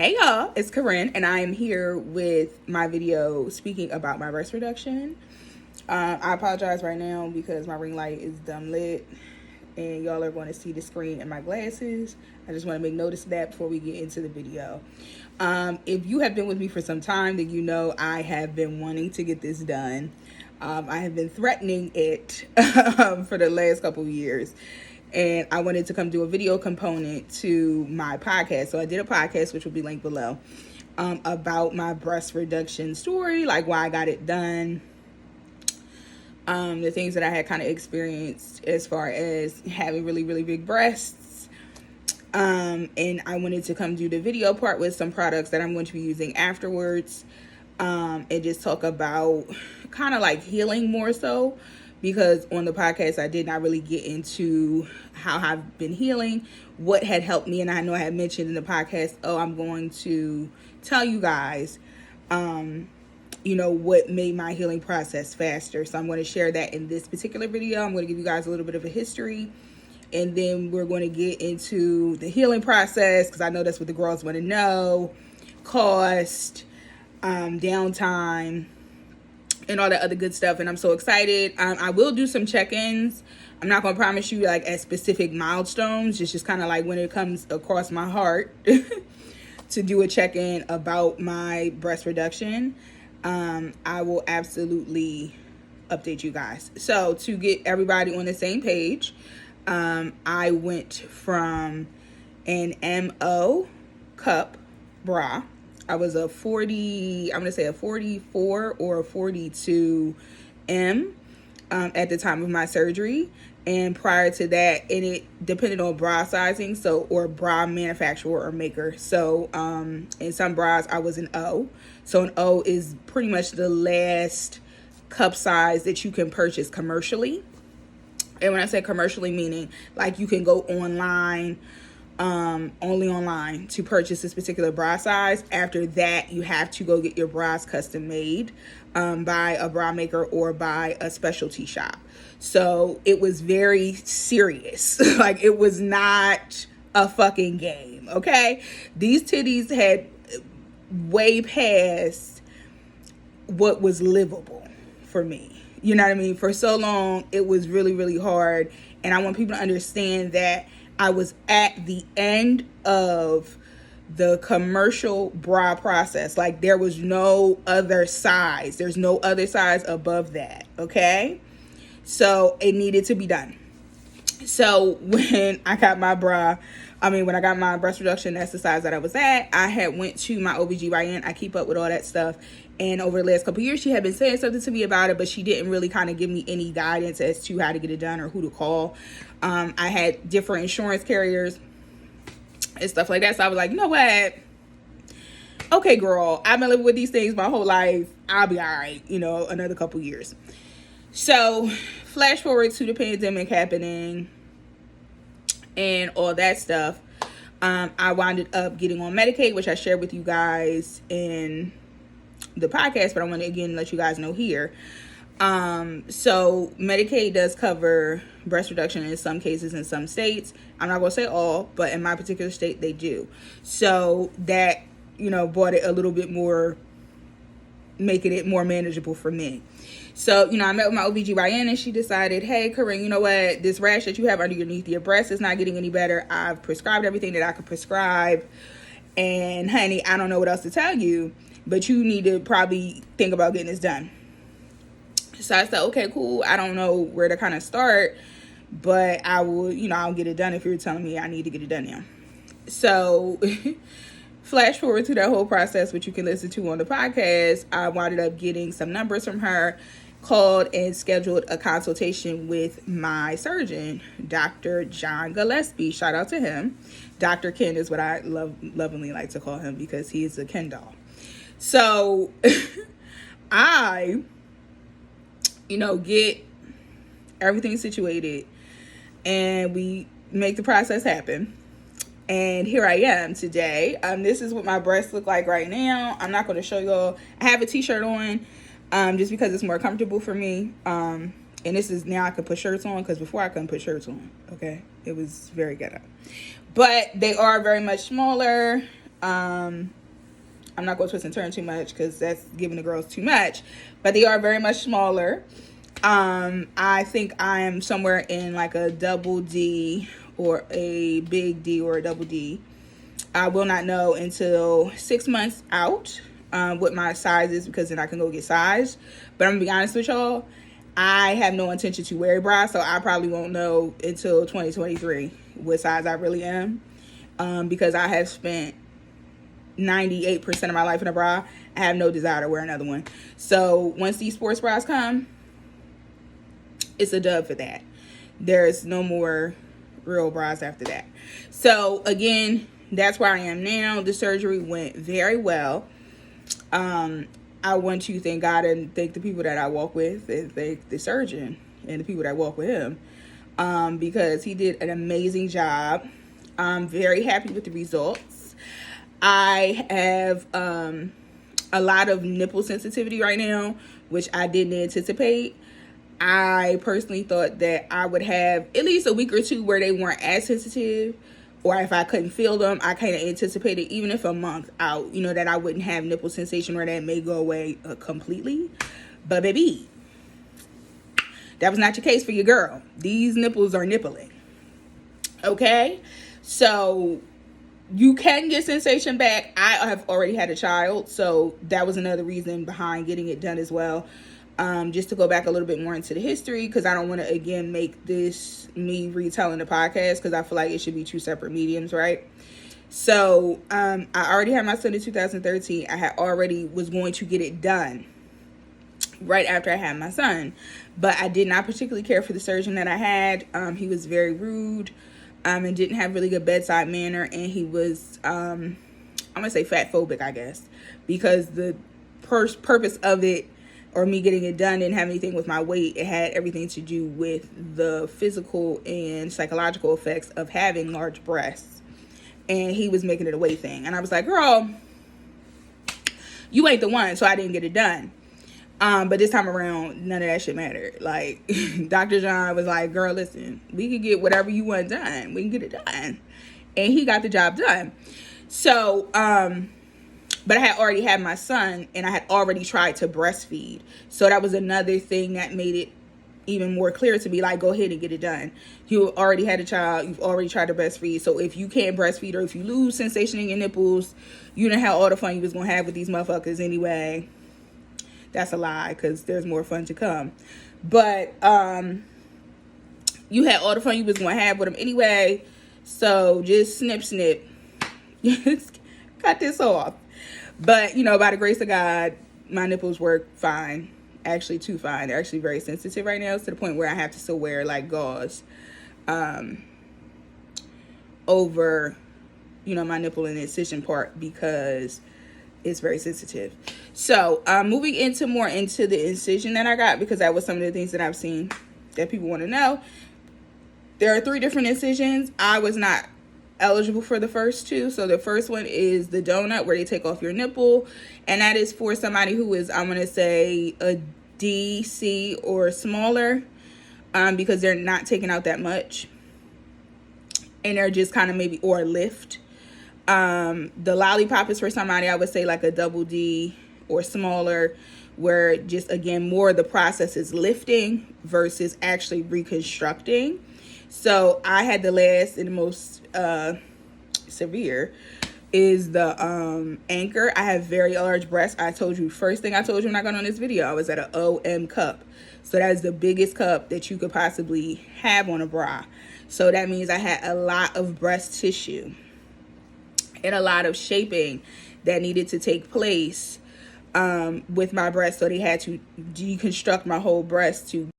Hey y'all, it's Corinne, and I am here with my video speaking about my breast reduction. I apologize right now because my ring light is dumb lit, and y'all are going to see the screen and my glasses. I just want to make notice of that before we get into the video. If you have been with me for some time, then you know I have been wanting to get this done. I have been threatening it for the last couple of years. And I wanted to come do a video component to my podcast. So I did a podcast, which will be linked below, about my breast reduction story, like why I got it done, the things that I had kind of experienced as far as having really, really big breasts. And I wanted to come do the video part with some products that I'm going to be using afterwards, and just talk about kind of like healing more so. Because on the podcast, I did not really get into how I've been healing, what had helped me. And I know I had mentioned in the podcast, I'm going to tell you guys, what made my healing process faster. So I'm going to share that in this particular video. I'm going to give you guys a little bit of a history. And then we're going to get into the healing process, because I know that's what the girls want to know. Cost, downtime, and all that other good stuff. And I'm so excited. I will do some check-ins. I'm not going to promise you like at specific milestones. It's just kind of like when it comes across my heart to do a check-in about my breast reduction. I will absolutely update you guys. So to get everybody on the same page, I went from an MO cup bra. I was a 44 or a 42 M at the time of my surgery. And prior to that, and it depended on bra sizing, or bra manufacturer or maker. So in some bras, I was an O. So an O is pretty much the last cup size that you can purchase commercially. And when I say commercially, meaning like you can go online, only online, to purchase this particular bra size. After that, you have to go get your bras custom made by a bra maker or by a specialty shop. So it was very serious. Like, it was not a fucking game, okay? These titties had way past what was livable for me. You know what I mean? For so long, it was really, really hard. And I want people to understand that I was at the end of the commercial bra process. Like, there was no other size. There's no other size above that, okay? So it needed to be done. So when I got my when I got my breast reduction, that's the size that I was at. I had went to my OBGYN. I keep up with all that stuff. And over the last couple of years, she had been saying something to me about it, but she didn't really kind of give me any guidance as to how to get it done or who to call. I had different insurance carriers and stuff like that. So I was like, you know what? Okay, girl, I've been living with these things my whole life. I'll be all right, another couple years. So flash forward to the pandemic happening and all that stuff. I wound up getting on Medicaid, which I shared with you guys in the podcast, but I want to again let you guys know here. So Medicaid does cover breast reduction in some cases in some states. I'm not going to say all, but in my particular state, they do. So that, brought it a little bit more, making it more manageable for me. So, I met with my OBGYN and she decided, hey, Corinne, you know what? This rash that you have underneath your breast is not getting any better. I've prescribed everything that I could prescribe. And honey, I don't know what else to tell you, but you need to probably think about getting this done. So I said, okay, cool. I don't know where to kind of start, but I will, I'll get it done if you're telling me I need to get it done now. So flash forward to that whole process, which you can listen to on the podcast. I wound up getting some numbers from her, called and scheduled a consultation with my surgeon, Dr. John Gillespie. Shout out to him. Dr. Ken is what I lovingly like to call him because he is a Ken doll. So I, get everything situated and we make the process happen. And here I am today. This is what my breasts look like right now. I'm not going to show y'all. I have a t-shirt on just because it's more comfortable for me. And this is now I can put shirts on, because before I couldn't put shirts on. Okay. It was very ghetto. But they are very much smaller. I'm not going to twist and turn too much because that's giving the girls too much, but they are very much smaller. I think I am somewhere in like a double D or a big D or a double D. I will not know until 6 months out what my size is, because then I can go get sized. But I'm gonna be honest with y'all, I have no intention to wear a bra, so I probably won't know until 2023 what size I really am, because I have spent 98% of my life in a bra. I have no desire to wear another one. So once these sports bras come, it's a dub for that. There's no more real bras after that. So again, that's where I am now. The surgery went very well. I want to thank God and thank the people that I walk with, and thank the surgeon and the people that walk with him, because he did an amazing job. I'm very happy with the results. I have a lot of nipple sensitivity right now, which I didn't anticipate. I personally thought that I would have at least a week or two where they weren't as sensitive, or if I couldn't feel them, I kind of anticipated, even if a month out, that I wouldn't have nipple sensation, or that may go away completely. But baby, that was not your case for your girl. These nipples are nippling. Okay? So you can get sensation back. I have already had a child, so that was another reason behind getting it done as well. Just to go back a little bit more into the history, because I don't want to, again, make this me retelling the podcast, because I feel like it should be two separate mediums, right? So I already had my son in 2013. I had already was going to get it done right after I had my son, but I did not particularly care for the surgeon that I had. He was very rude, and didn't have really good bedside manner, and he was I'm gonna say fat phobic, I guess, because the purpose of it, or me getting it done, didn't have anything with my weight. It had everything to do with the physical and psychological effects of having large breasts. And he was making it a weight thing. And I was like, girl, you ain't the one. So I didn't get it done. But this time around, none of that shit mattered. Like, Dr. John was like, girl, listen, we can get whatever you want done. We can get it done. And he got the job done. So, but I had already had my son, and I had already tried to breastfeed. So that was another thing that made it even more clear to me, like, go ahead and get it done. You already had a child. You've already tried to breastfeed. So if you can't breastfeed, or if you lose sensation in your nipples, you didn't have all the fun you was going to have with these motherfuckers anyway. That's a lie, because there's more fun to come. But you had all the fun you was going to have with them anyway. So just snip. Cut this off. But, by the grace of God, my nipples work fine. Actually, too fine. They're actually very sensitive right now, to the point where I have to still wear, like, gauze over, my nipple and the incision part, because it's very sensitive. So, moving more into the incision that I got, because that was some of the things that I've seen that people want to know. There are 3 different incisions. I was not eligible for the first 2. So the first one is the donut, where they take off your nipple, and that is for somebody who is, I'm gonna say, a D, C, or smaller, because they're not taking out that much, and they're just kind of maybe, or lift. The lollipop is for somebody, I would say, like a double D or smaller, where just, again, more of the process is lifting versus actually reconstructing. So I had the last and the most severe is the anchor. I have very large breasts. First thing I told you when I got on this video, I was at an OM cup. So that is the biggest cup that you could possibly have on a bra. So that means I had a lot of breast tissue and a lot of shaping that needed to take place with my breast. So they had to deconstruct my whole breast to